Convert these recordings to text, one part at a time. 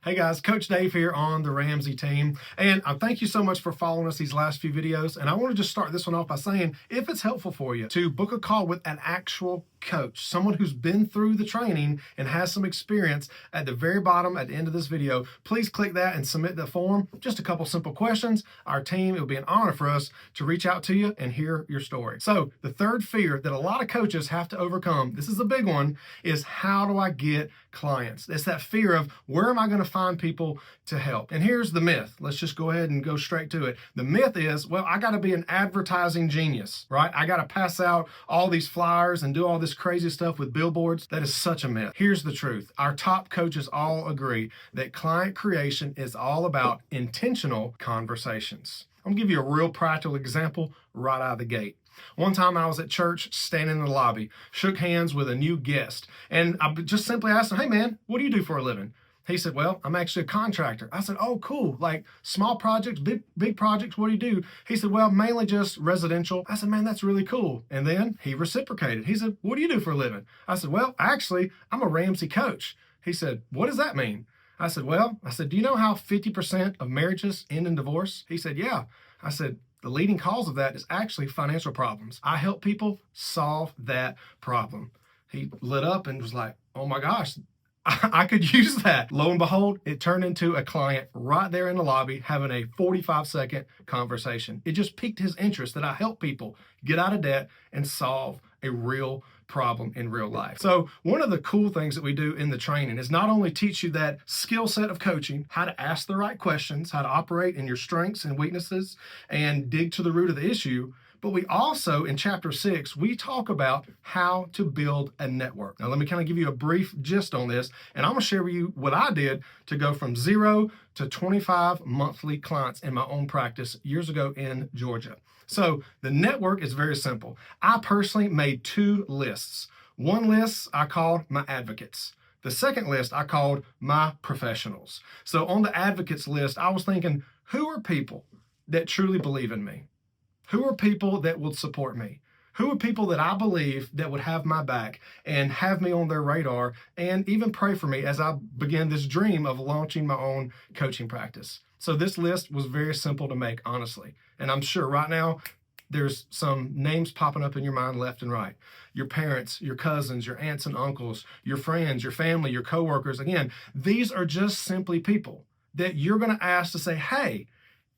Hey guys, Coach Dave here on the Ramsey team. And thank you so much for following us these last few videos. And I want to just start this one off by saying, if it's helpful for you to book a call with an actual coach, someone who's been through the training and has some experience, at the very bottom at the end of this video, please click that and submit the form. Just a couple simple questions. Our team, it will be an honor for us to reach out to you and hear your story. So the third fear that a lot of coaches have to overcome, this is a big one, is how do I get clients? It's that fear of where am I going to find people to help? And here's the myth. Let's just go ahead and go straight to it. The myth is, well, I got to be an advertising genius, right? I got to pass out all these flyers and do all this crazy stuff with billboards. That is such a myth. Here's the truth. Our top coaches all agree that client creation is all about intentional conversations. I'm gonna give you a real practical example right out of the gate. One time I was at church, standing in the lobby, shook hands with a new guest, and I just simply asked him, "Hey man, what do you do for a living?" He said, "Well, I'm actually a contractor." I said, "Oh, cool. Like small projects, big projects, what do you do?" He said, "Well, mainly just residential." I said, "Man, that's really cool." And then he reciprocated. He said, "What do you do for a living?" I said, "Well, actually, I'm a Ramsey coach." He said, "What does that mean?" I said, "Do you know how 50% of marriages end in divorce?" He said, "Yeah." I said, "The leading cause of that is actually financial problems. I help people solve that problem." He lit up and was like, "Oh my gosh, I could use that." Lo and behold, it turned into a client right there in the lobby having a 45-second conversation. It just piqued his interest that I help people get out of debt and solve a real problem in real life. So one of the cool things that we do in the training is not only teach you that skill set of coaching, how to ask the right questions, how to operate in your strengths and weaknesses and dig to the root of the issue, but we also, in chapter 6, we talk about how to build a network. Now, let me kind of give you a brief gist on this, and I'm going to share with you what I did to go from 0 to 25 monthly clients in my own practice years ago in Georgia. So the network is very simple. I personally made 2 lists. One list I called my advocates. The second list I called my professionals. So on the advocates list, I was thinking, who are people that truly believe in me? Who are people that will support me? Who are people that I believe that would have my back and have me on their radar and even pray for me as I begin this dream of launching my own coaching practice? So this list was very simple to make, honestly. And I'm sure right now there's some names popping up in your mind left and right. Your parents, your cousins, your aunts and uncles, your friends, your family, your coworkers. Again, these are just simply people that you're going to ask to say, "Hey,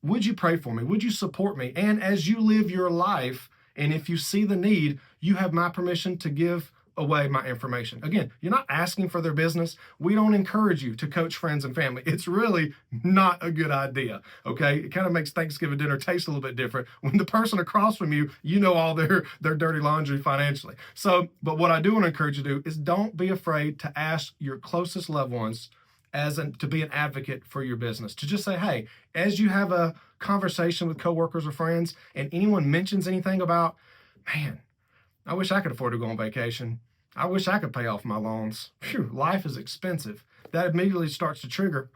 would you pray for me? Would you support me?" And as you live your life, and if you see the need, you have my permission to give away my information. Again, you're not asking for their business. We don't encourage you to coach friends and family. It's really not a good idea, okay? It kind of makes Thanksgiving dinner taste a little bit different when the person across from you, you know all their dirty laundry financially. So, but what I do want to encourage you to do is don't be afraid to ask your closest loved ones to be an advocate for your business, to just say, "Hey, as you have a conversation with coworkers or friends and anyone mentions anything about, man, I wish I could afford to go on vacation. I wish I could pay off my loans. Phew, life is expensive." That immediately starts to trigger,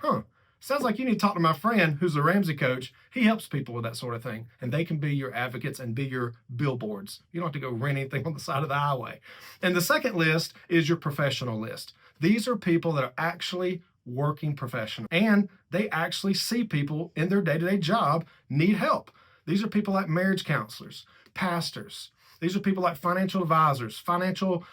sounds like you need to talk to my friend who's a Ramsey coach. He helps people with that sort of thing. And they can be your advocates and be your billboards. You don't have to go rent anything on the side of the highway. And the second list is your professional list. These are people that are actually working professional, and they actually see people in their day-to-day job need help. These are people like marriage counselors, pastors. These are people like financial advisors, financial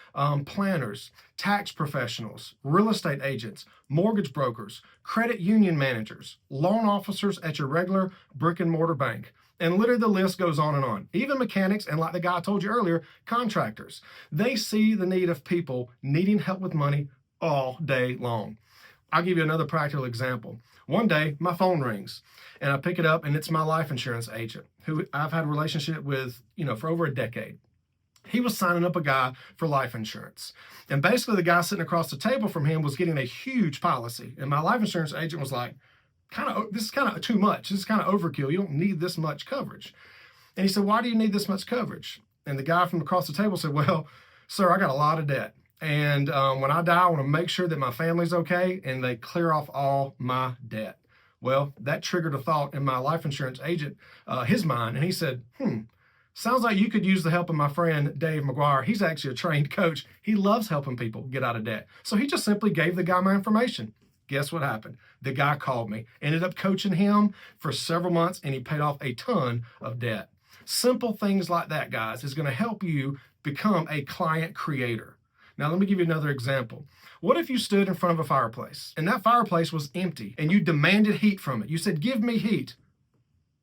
planners, tax professionals, real estate agents, mortgage brokers, credit union managers, loan officers at your regular brick and mortar bank. And literally the list goes on and on. Even mechanics, and like the guy I told you earlier, contractors. They see the need of people needing help with money all day long. I'll give you another practical example. One day, my phone rings, and I pick it up, and it's my life insurance agent, who I've had a relationship with, for over a decade. He was signing up a guy for life insurance. And basically, the guy sitting across the table from him was getting a huge policy. And my life insurance agent was like, this is kind of too much. This is kind of overkill. You don't need this much coverage. And he said, "Why do you need this much coverage?" And the guy from across the table said, "Well, sir, I got a lot of debt. And when I die, I want to make sure that my family's okay and they clear off all my debt." Well, that triggered a thought in my life insurance agent, his mind. And he said, sounds like you could use the help of my friend, Dave McGuire. He's actually a trained coach. He loves helping people get out of debt. So he just simply gave the guy my information. Guess what happened? The guy called me, ended up coaching him for several months, and he paid off a ton of debt. Simple things like that, guys, is going to help you become a client creator. Now, let me give you another example. What if you stood in front of a fireplace and that fireplace was empty and you demanded heat from it? You said, "Give me heat."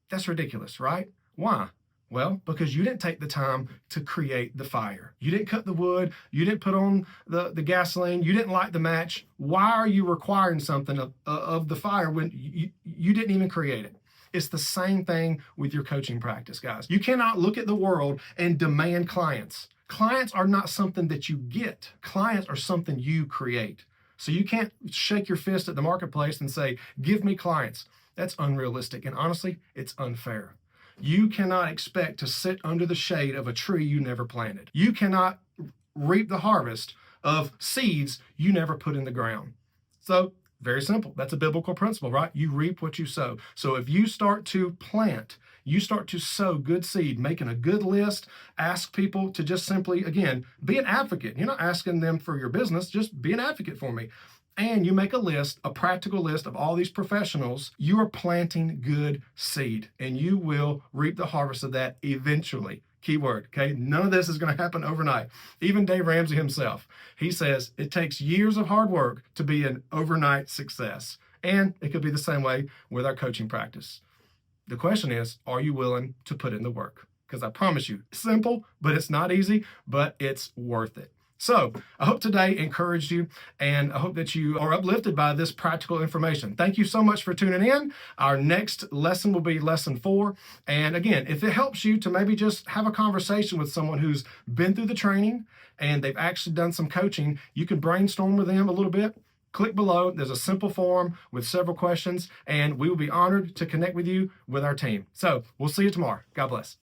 That's ridiculous, right? Why? Well, because you didn't take the time to create the fire. You didn't cut the wood. You didn't put on the gasoline. You didn't light the match. Why are you requiring something of the fire when you didn't even create it? It's the same thing with your coaching practice, guys. You cannot look at the world and demand clients. Clients are not something that you get. Clients are something you create. So you can't shake your fist at the marketplace and say, "Give me clients." That's unrealistic. And honestly, it's unfair. You cannot expect to sit under the shade of a tree you never planted. You cannot reap the harvest of seeds you never put in the ground. So very simple. That's a biblical principle, right? You reap what you sow. So if you start to plant, you start to sow good seed, making a good list, ask people to just simply, again, be an advocate. You're not asking them for your business, just be an advocate for me. And you make a list, a practical list of all these professionals, you are planting good seed, and you will reap the harvest of that eventually. Keyword, okay? None of this is going to happen overnight. Even Dave Ramsey himself, he says it takes years of hard work to be an overnight success. And it could be the same way with our coaching practice. The question is, are you willing to put in the work? Because I promise you, it's simple, but it's not easy, but it's worth it. So I hope today encouraged you, and I hope that you are uplifted by this practical information. Thank you so much for tuning in. Our next lesson will be lesson 4. And again, if it helps you to maybe just have a conversation with someone who's been through the training and they've actually done some coaching, you can brainstorm with them a little bit. Click below. There's a simple form with several questions, and we will be honored to connect with you with our team. So we'll see you tomorrow. God bless.